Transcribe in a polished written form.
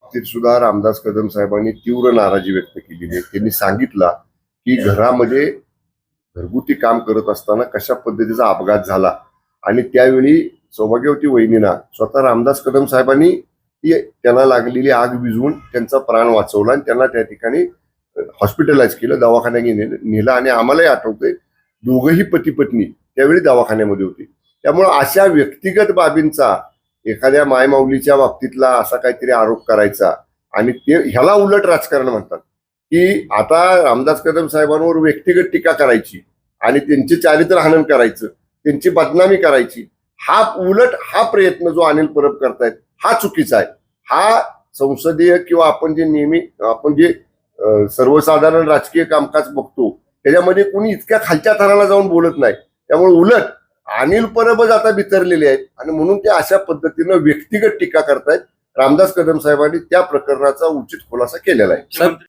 बाबतीत सुद्धा रामदास कदम साहेबांनी तीव्र नाराजी व्यक्त केलेली आहे. त्यांनी सांगितलं की घरामध्ये घरगुती काम करत असताना कशा पद्धतीचा अपघात झाला आणि त्यावेळी सौभाग्यवती वहिनींना स्वतः रामदास कदम साहेबांनी त्यांना लागलेली आग विझवून त्यांचा प्राण वाचवला आणि त्यांना त्या ठिकाणी हॉस्पिटलाइज केलं, दवाखान्यात नेलं. आणि आम्हालाही आठवतंय दोघंही पती पत्नी त्यावेळी दवाखान्यामध्ये होते. त्यामुळे अशा व्यक्तिगत बाबींचा एखाद्या मायमाऊलीच्या बाबतीतला असा काहीतरी आरोप करायचा आणि ते ह्याला उलट राजकारण म्हणतात की आता रामदास कदम साहेबांवर व्यक्तिगत टीका करायची आणि त्यांचे चारित्र्य हनन करायचं, त्यांची बदनामी करायची. हा प्रयत्न जो अनिल परब करतायत हा चुकीचा आहे. हा संसदीय किंवा आपण जे सर्वसाधारण राजकीय कामकाज बघतो त्याच्यामध्ये कुणी इतक्या खालच्या थराला जाऊन बोलत नाही. त्यामुळे उलट अनिल परबच आता बिथरलेले आहेत आणि म्हणून ते अशा पद्धतीनं व्यक्तिगत टीका करतायत. रामदास कदम साहेबांनी त्या प्रकरणाचा उचित खुलासा केलेला आहे.